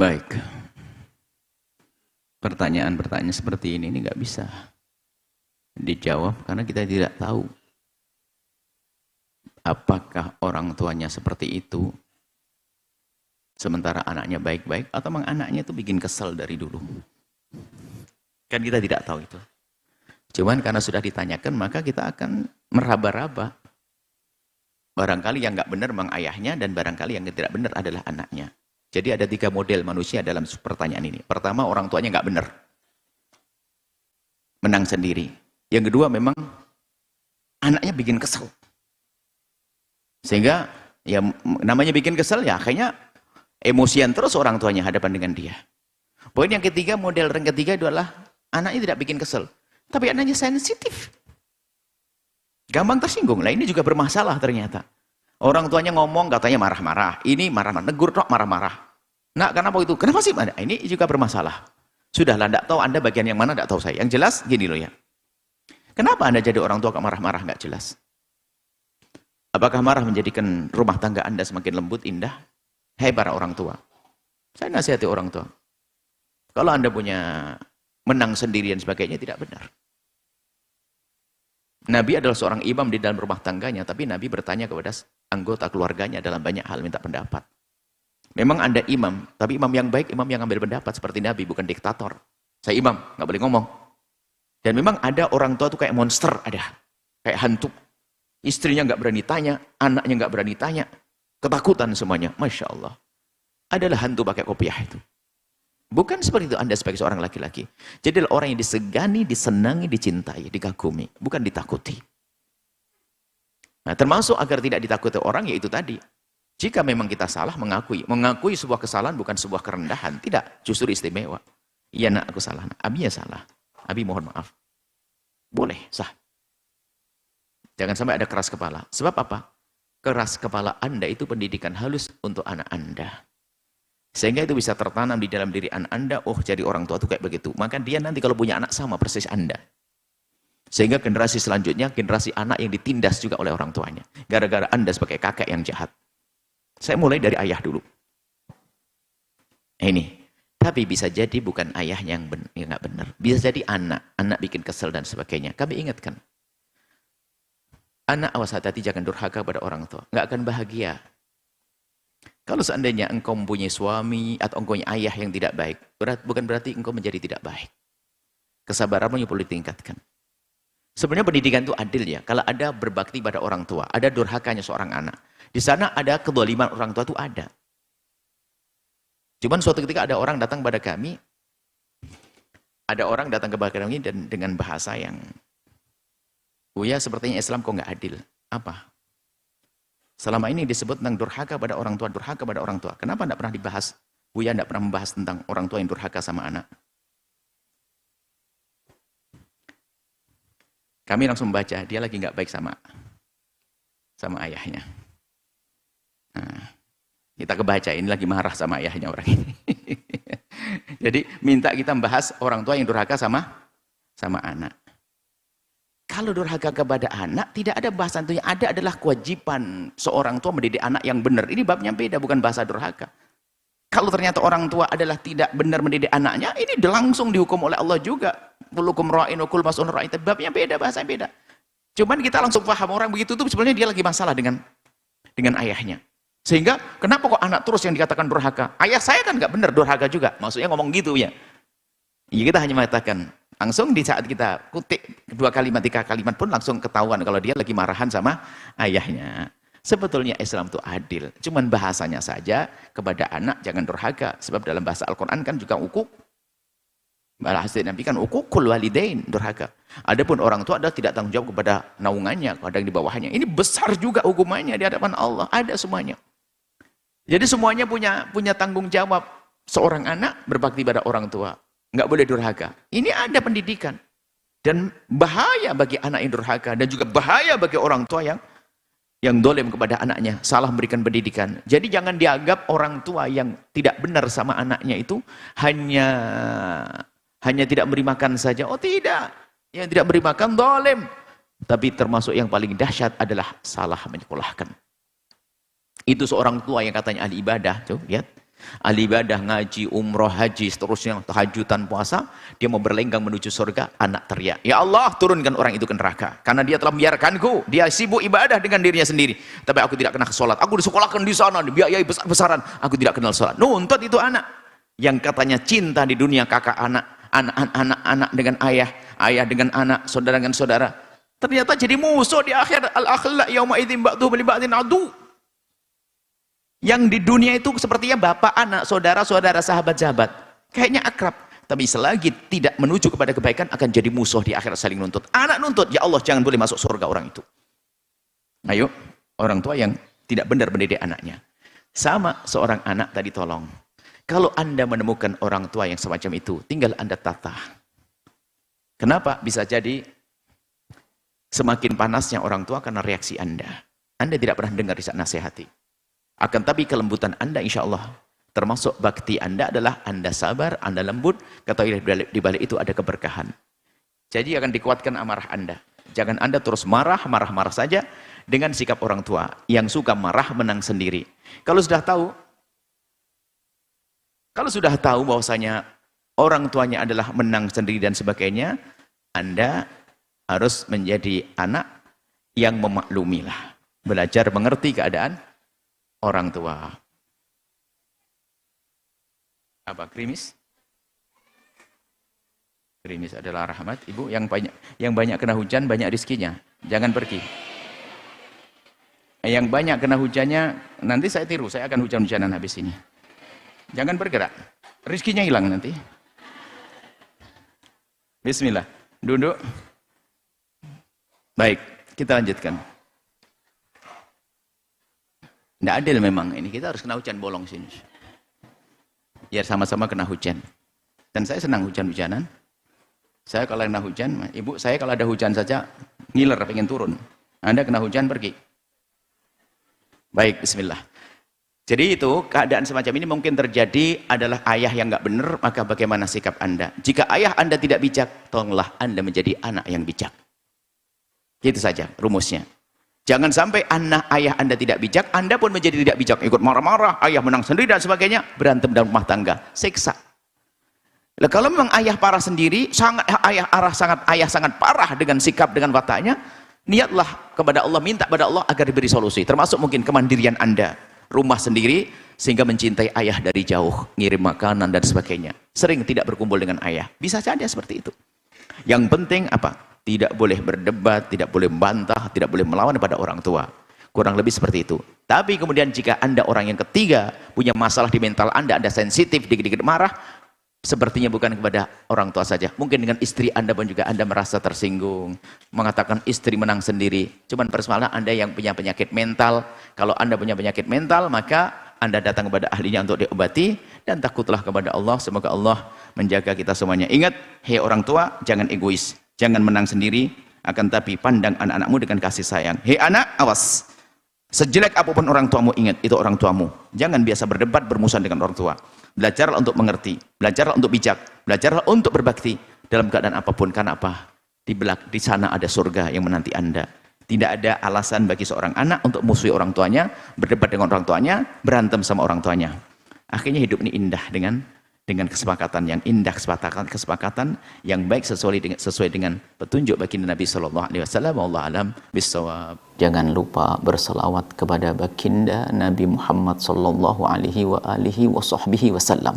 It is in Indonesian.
Baik, pertanyaan-pertanyaan seperti ini nggak bisa dijawab karena kita tidak tahu apakah orang tuanya seperti itu sementara anaknya baik-baik atau memang anaknya itu bikin kesel dari dulu. Kan kita tidak tahu itu. Cuman karena sudah ditanyakan maka kita akan meraba-raba. Barangkali yang nggak benar memang ayahnya dan barangkali yang tidak benar adalah anaknya. Jadi ada 3 model manusia dalam pertanyaan ini. Pertama, orang tuanya nggak benar. Menang sendiri. Yang kedua, memang anaknya bikin kesel. Sehingga ya namanya bikin kesel ya akhirnya emosian terus orang tuanya hadapan dengan dia. Poin yang ketiga, model yang ketiga adalah anaknya tidak bikin kesel. Tapi anaknya sensitif. Gampang tersinggung. Lah ini juga bermasalah ternyata. Orang tuanya ngomong katanya marah-marah. Ini marah-marah. Negur tok marah-marah. Nah, kenapa itu? Kenapa sih? Ini juga bermasalah. Sudahlah, tidak tahu Anda bagian yang mana, tidak tahu saya. Yang jelas, gini loh ya. Kenapa Anda jadi orang tua kok marah-marah, nggak jelas? Apakah marah menjadikan rumah tangga Anda semakin lembut, indah? Hai para orang tua. Saya nasihati orang tua. Kalau Anda punya menang sendirian sebagainya, tidak benar. Nabi adalah seorang imam di dalam rumah tangganya, tapi Nabi bertanya kepada anggota keluarganya dalam banyak hal minta pendapat. Memang Anda imam, tapi imam yang baik, imam yang ambil pendapat seperti Nabi, bukan diktator. Saya imam, nggak boleh ngomong. Dan memang ada orang tua itu kayak monster, ada kayak hantu. Istrinya nggak berani tanya, anaknya nggak berani tanya, ketakutan semuanya. Masya Allah, adalah hantu pakai kopiah itu. Bukan seperti itu Anda sebagai seorang laki-laki. Jadi orang yang disegani, disenangi, dicintai, dikagumi, bukan ditakuti. Nah, termasuk agar tidak ditakuti orang, yaitu tadi. Jika memang kita salah, mengakui. Mengakui sebuah kesalahan bukan sebuah kerendahan. Tidak, justru istimewa. Iya nak, aku salah. Abi ya salah. Abi mohon maaf. Boleh, sah. Jangan sampai ada keras kepala. Sebab apa? Keras kepala Anda itu pendidikan halus untuk anak Anda. Sehingga itu bisa tertanam di dalam diri anak Anda, oh jadi orang tua itu kayak begitu. Maka dia nanti kalau punya anak sama persis Anda. Sehingga generasi selanjutnya, generasi anak yang ditindas juga oleh orang tuanya. Gara-gara Anda sebagai kakek yang jahat. Saya mulai dari ayah dulu. Ini. Tapi bisa jadi bukan ayah yang nggak benar. Bisa jadi anak. Anak bikin kesel dan sebagainya. Kami ingatkan. Anak awas hati-hati jangan durhaka pada orang tua. Nggak akan bahagia. Kalau seandainya engkau mempunyai suami atau engkau punya ayah yang tidak baik, bukan berarti engkau menjadi tidak baik. Kesabaranmu perlu ditingkatkan. Sebenarnya pendidikan itu adil ya. Kalau ada berbakti pada orang tua, ada durhakanya seorang anak. Di sana ada kezaliman orang tua itu ada. Cuman suatu ketika ada orang datang pada kami, dan dengan bahasa yang, Buya sepertinya Islam kok nggak adil. Apa? Selama ini disebut tentang durhaka pada orang tua, durhaka pada orang tua. Kenapa tidak pernah dibahas? Buya tidak pernah membahas tentang orang tua yang durhaka sama anak. Kami langsung membaca, dia lagi nggak baik sama ayahnya. Nah, kita kebaca, ini lagi marah sama ayahnya orang ini. Jadi minta kita membahas orang tua yang durhaka sama anak. Kalau durhaka kepada anak, tidak ada bahasan itu. Yang ada adalah kewajiban seorang tua mendidik anak yang benar. Ini babnya beda, bukan bahasa durhaka. Kalau ternyata orang tua adalah tidak benar mendidik anaknya, ini langsung dihukum oleh Allah juga. Kulukum ra'in wa kullu mas'ulun ra'in. Babnya beda, bahasa beda. Cuman kita langsung paham orang begitu tuh sebenarnya dia lagi masalah dengan ayahnya. Sehingga kenapa kok anak terus yang dikatakan durhaka? Ayah saya kan nggak benar durhaka juga. Maksudnya ngomong gitu ya. Ya kita hanya mengatakan langsung di saat kita kutip 2 kalimat, 3 kalimat pun langsung ketahuan kalau dia lagi marahan sama ayahnya. Sebetulnya Islam itu adil. Cuman bahasanya saja kepada anak jangan durhaka. Sebab dalam bahasa Al-Quran kan juga ukuk. Bahasa Nabi kan ukukul walidain, durhaka. Adapun orang tua adalah tidak tanggung jawab kepada naungannya, kepada yang di bawahnya. Ini besar juga hukumannya di hadapan Allah. Ada semuanya. Jadi semuanya punya tanggung jawab. Seorang anak berbakti pada orang tua. Nggak boleh durhaka. Ini ada pendidikan. Dan bahaya bagi anak yang durhaka. Dan juga bahaya bagi orang tua yang dolim kepada anaknya. Salah memberikan pendidikan. Jadi jangan dianggap orang tua yang tidak benar sama anaknya itu hanya tidak memberi makan saja. Oh tidak. Yang tidak memberi makan dolim. Tapi termasuk yang paling dahsyat adalah salah menyekolahkan. Itu seorang tua yang katanya ahli ibadah. Coba lihat. ahli ibadah, ngaji, umroh, haji, seterusnya, tahajudan, puasa, dia mau berlenggang menuju surga, anak teriak, ya Allah, turunkan orang itu ke neraka, karena dia telah membiarkanku, dia sibuk ibadah dengan dirinya sendiri, tapi aku tidak kena sholat, aku disekolahkan di sana, dibiayai besar-besaran, aku tidak kenal sholat. Nuntut itu anak, yang katanya cinta di dunia, kakak anak, anak dengan ayah, ayah dengan anak, saudara dengan saudara, ternyata jadi musuh di akhir. Al-akhlaq yauma idzin ba'duhum li ba'din adu. Yang di dunia itu sepertinya bapak, anak, saudara-saudara, sahabat-sahabat, kayaknya akrab, tapi selagi tidak menuju kepada kebaikan akan jadi musuh di akhirat, saling nuntut. Anak nuntut, ya Allah jangan boleh masuk surga orang itu. Ayo, orang tua yang tidak benar mendidik anaknya. Sama seorang anak tadi, tolong, kalau Anda menemukan orang tua yang semacam itu, tinggal Anda tata. Kenapa? Bisa jadi semakin panasnya orang tua karena reaksi Anda. Anda tidak pernah dengar nasihati. Akan tapi kelembutan Anda insya Allah, termasuk bakti Anda adalah Anda sabar, Anda lembut, ketahui di balik itu ada keberkahan. Jadi akan dikuatkan amarah Anda. Jangan Anda terus marah saja dengan sikap orang tua. Yang suka marah menang sendiri. Kalau sudah tahu bahwasanya orang tuanya adalah menang sendiri dan sebagainya, Anda harus menjadi anak yang memaklumilah. Belajar mengerti keadaan orang tua. Apa krimis? Krimis adalah rahmat. Ibu yang banyak kena hujan banyak rizkinya. Jangan pergi. Yang banyak kena hujannya nanti saya tiru, saya akan hujan-hujanan habis ini. Jangan bergerak. Rizkinya hilang nanti. Bismillah. Duduk. Baik, kita lanjutkan. Tidak adil memang ini, kita harus kena hujan bolong sini. Biar sama-sama kena hujan. Dan saya senang hujan-hujanan. Saya kalau kena hujan, ibu saya kalau ada hujan saja ngiler, pengen turun. Anda kena hujan pergi. Baik, bismillah. Jadi itu keadaan semacam ini mungkin terjadi adalah ayah yang nggak benar, maka bagaimana sikap Anda? Jika ayah Anda tidak bijak, tolonglah Anda menjadi anak yang bijak. Gitu saja rumusnya. Jangan sampai ayah Anda tidak bijak, Anda pun menjadi tidak bijak, ikut marah-marah, ayah menang sendiri dan sebagainya, berantem dalam rumah tangga, siksa. Nah, kalau memang ayah parah sendiri, ayah sangat parah dengan sikap, dengan wataknya, niatlah kepada Allah, minta pada Allah agar diberi solusi, termasuk mungkin kemandirian Anda, rumah sendiri, sehingga mencintai ayah dari jauh, ngirim makanan dan sebagainya, sering tidak berkumpul dengan ayah, bisa saja seperti itu. Yang penting apa? Tidak boleh berdebat, tidak boleh membantah, tidak boleh melawan pada orang tua. Kurang lebih seperti itu. Tapi kemudian jika Anda orang yang ketiga, punya masalah di mental Anda sensitif, dikit-dikit marah, sepertinya bukan kepada orang tua saja. Mungkin dengan istri Anda pun juga Anda merasa tersinggung, mengatakan istri menang sendiri. Cuman persoalan Anda yang punya penyakit mental. Kalau Anda punya penyakit mental, maka Anda datang kepada ahlinya untuk diobati, dan takutlah kepada Allah. Semoga Allah menjaga kita semuanya. Ingat, hei orang tua, jangan egois. Jangan menang sendiri, akan tapi pandang anak-anakmu dengan kasih sayang. Hei anak, awas. Sejelek apapun orang tuamu, ingat, itu orang tuamu. Jangan biasa berdebat, bermusuhan dengan orang tua. Belajarlah untuk mengerti, belajarlah untuk bijak, belajarlah untuk berbakti dalam keadaan apapun. Karena apa? Di sana ada surga yang menanti Anda. Tidak ada alasan bagi seorang anak untuk musuhi orang tuanya, berdebat dengan orang tuanya, berantem sama orang tuanya. Akhirnya hidup ini indah dengan kesepakatan yang indah, kesepakatan yang baik sesuai dengan petunjuk baginda Nabi sallallahu alaihi wasallam. Wallahu alam bissawab. Jangan lupa berselawat kepada baginda Nabi Muhammad sallallahu alaihi wa alihi wasallam.